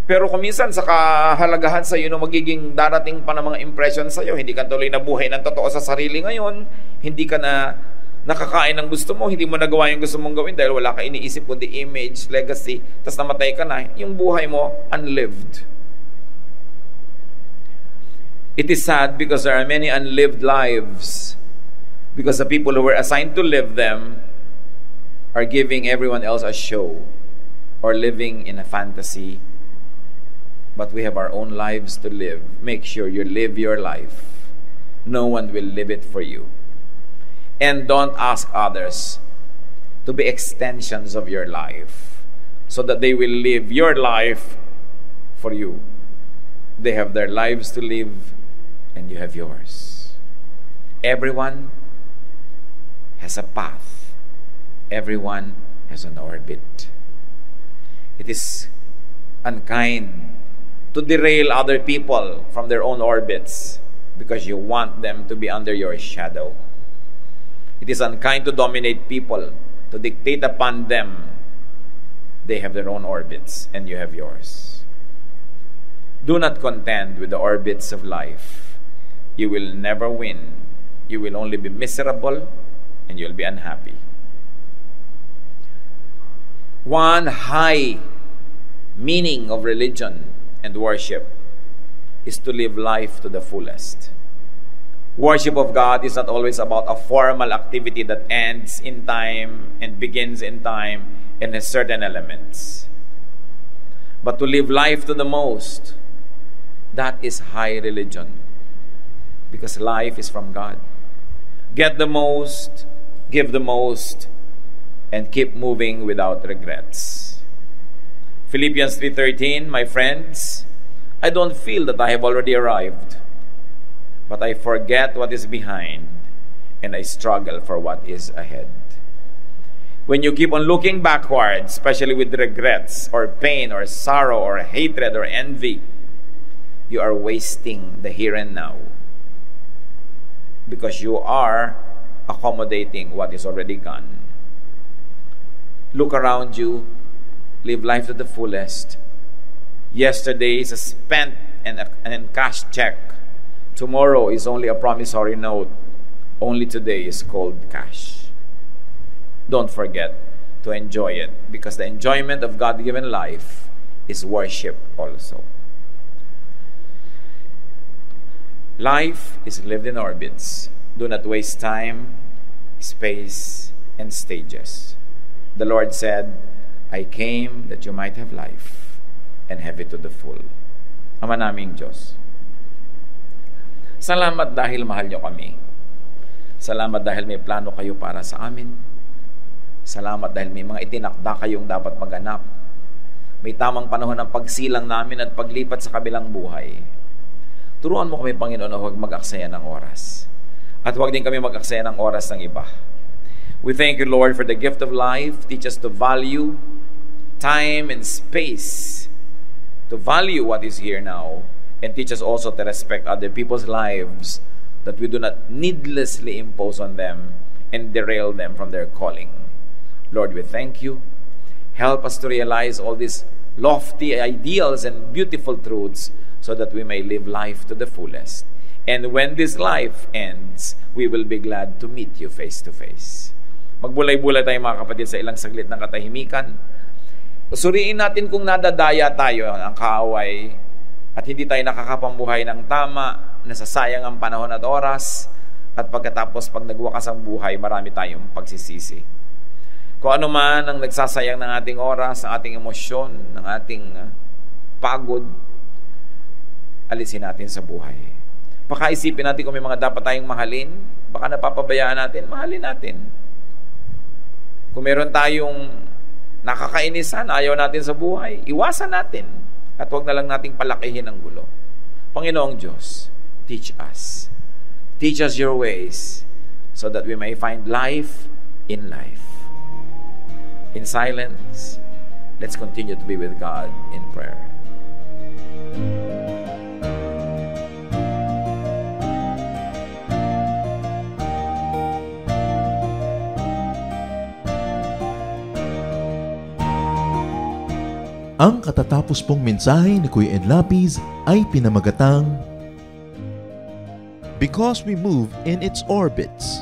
Pero kung minsan sa kahalagahan sa iyo na magiging darating pa ng mga impression sa iyo, hindi ka tuloy na buhay ng totoo sa sarili ngayon, hindi ka na nakakain ng gusto mo, hindi mo nagawa yung gusto mong gawin dahil wala ka iniisip kundi image, legacy, tapos namatay ka na, yung buhay mo unlived. It is sad because there are many unlived lives because the people who were assigned to live them are giving everyone else a show or living in a fantasy. But we have our own lives to live. Make sure you live your life. No one will live it for you. And don't ask others to be extensions of your life so that they will live your life for you. They have their lives to live and you have yours. Everyone has a path. Everyone has an orbit. It is unkind to derail other people from their own orbits because you want them to be under your shadow. It is unkind to dominate people, to dictate upon them. They have their own orbits and you have yours. Do not contend with the orbits of life. You will never win. You will only be miserable and you'll be unhappy. One high meaning of religion and worship is to live life to the fullest. Worship of God is not always about a formal activity that ends in time and begins in time and has certain elements. But to live life to the most, that is high religion. Because life is from God. Get the most, give the most, and keep moving without regrets. Philippians 3:13, my friends, I don't feel that I have already arrived, but I forget what is behind and I struggle for what is ahead. When you keep on looking backward, especially with regrets or pain or sorrow or hatred or envy, you are wasting the here and now because you are accommodating what is already gone. Look around you. Live life to the fullest. Yesterday is a spent and cash check. Tomorrow is only a promissory note. Only today is cold cash. Don't forget to enjoy it because the enjoyment of God-given life is worship also. Life is lived in orbits. Do not waste time, space, and stages. The Lord said, I came that you might have life and have it to the full. Ama naming Diyos, salamat dahil mahal niyo kami. Salamat dahil may plano kayo para sa amin. Salamat dahil may mga itinakda kayong dapat maganap. May tamang panahon ng pagsilang namin at paglipat sa kabilang buhay. Turuan mo kami, Panginoon, na huwag mag-aksaya ng oras. At huwag din kami mag-aksaya ng oras ng iba. We thank you, Lord, for the gift of life. Teach us to value time and space, to value what is here now, and teach us also to respect other people's lives, that we do not needlessly impose on them and derail them from their calling. Lord, we thank you. Help us to realize all these lofty ideals and beautiful truths so that we may live life to the fullest. And when this life ends, we will be glad to meet you face to face. Magbulay-bulay tayo, mga kapatid, sa ilang saglit ng katahimikan. Suriin natin kung nadadaya tayo ng kaaway at hindi tayo nakakapambuhay ng tama, nasasayang ang panahon at oras, at pagkatapos pag nagwakas ang buhay, marami tayong pagsisisi. Kung ano man ang nagsasayang ng ating oras, ng ating emosyon, ng ating pagod, alisin natin sa buhay. Pakaisipin natin kung may mga dapat tayong mahalin, baka napapabayaan natin, mahalin natin. Kung meron tayong nakakainisan, ayaw natin sa buhay, iwasan natin. At huwag na lang nating palakihin ang gulo. Panginoong Diyos, teach us. Teach us your ways so that we may find life in life. In silence, let's continue to be with God in prayer. Ang katatapos pong mensahe ni Kuya Ed Lapiz ay pinamagatang Because We Move in Its Orbits.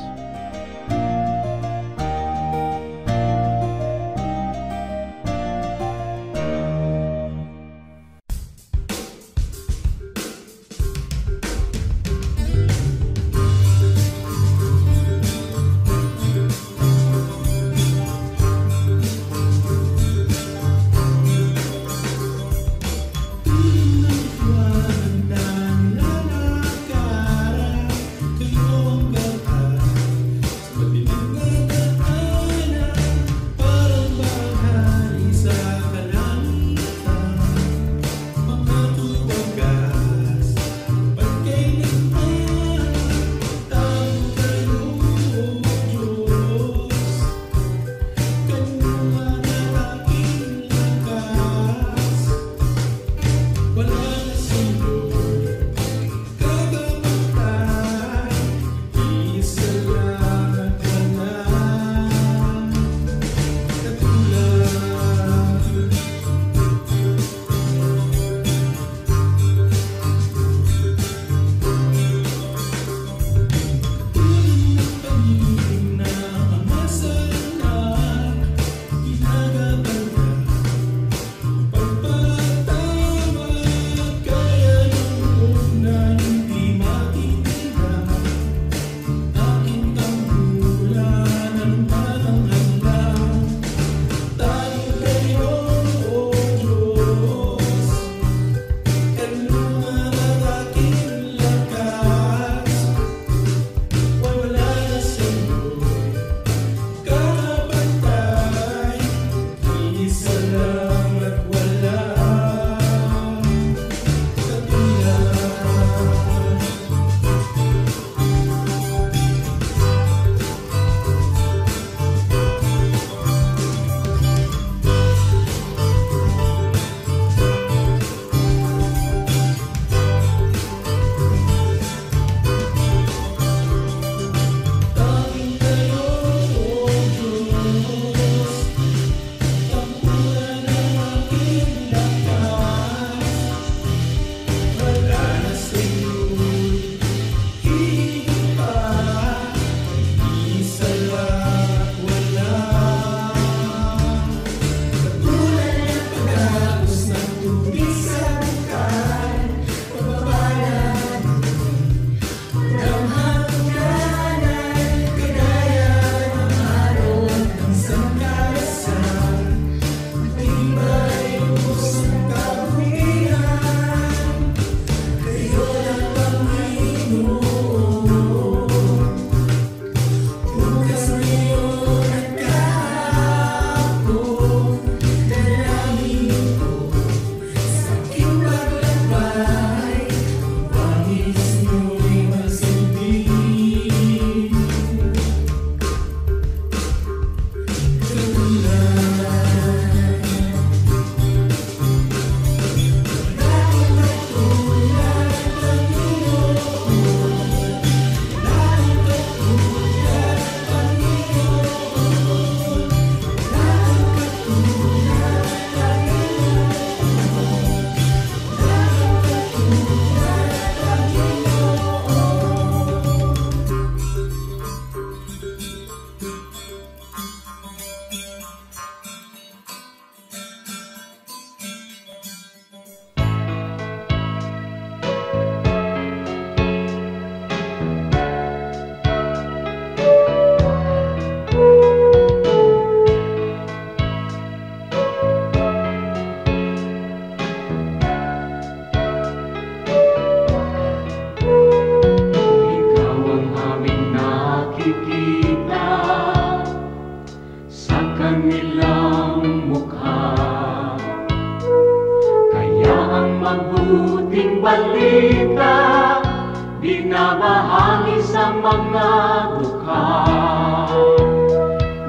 mga dukha.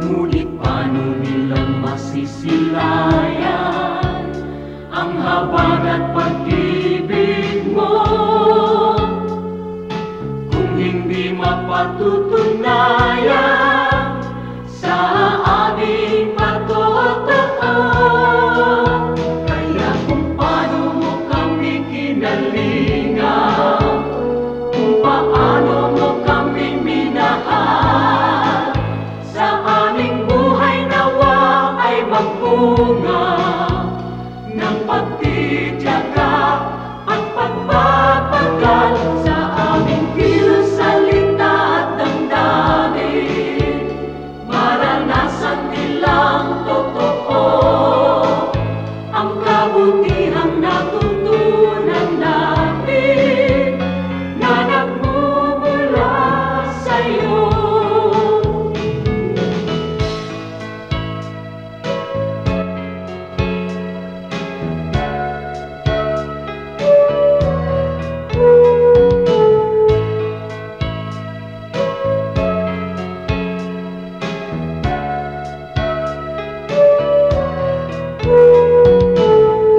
Ngunit paano nilang masisilayan ang habag at pag-ibig mo kung hindi mapatutunayan sa aming patotoo? Kaya kung paano mo kami kinalingan, kung paano mo kami minahal, sa aming buhay nawa ay magbunga ng pagtitiyaga at pagpapagal sa aming kilos, salita at damdamin. Maranasan nilang totoo ang kabutihang natutunan namin na nagmumula sa'yo.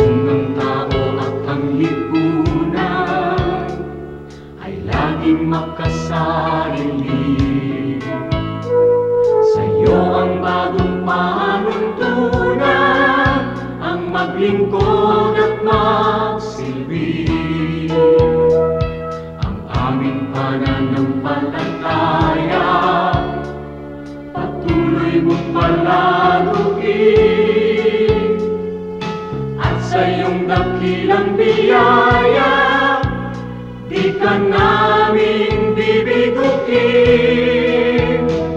Kung ang tao at ang lipunan ay laging makasarili, sa'yo ang bagong panuntunan, ang maglingkod at magsilbi. Ang aming pananampalataya patuloy mong palaguin, at sa iyong dakilang biyaya di ka namin bibiguin.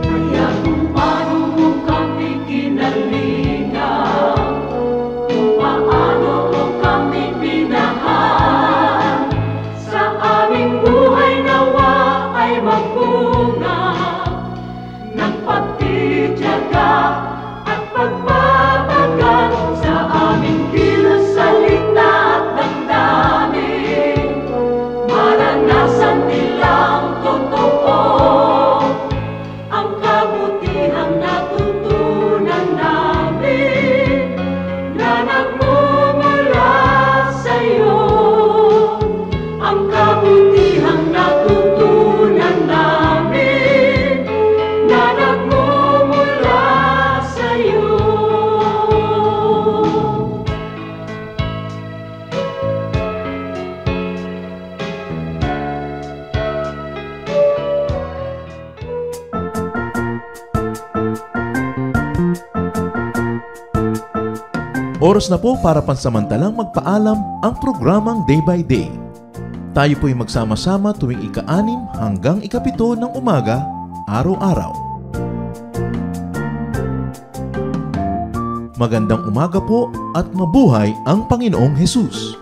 Kaya kung paano mo kami kinalingan, kung paano mo kami minahal, sa aming buhay nawa ay magbunga ng pagtitiyaga at pagpapagal sa aming kilos, salita at damdamin. Maranasan nilang totoo ang kabutihang natutunan namin na nagmumula sa'yo. Ang kabutihang natutunan namin na nagmumula sa'yo. Oras na po para pansamantalang magpaalam ang programang Day by Day. Tayo po'y magsama-sama tuwing ika-6 hanggang ika-7 ng umaga, araw-araw. Magandang umaga po at mabuhay ang Panginoong Hesus!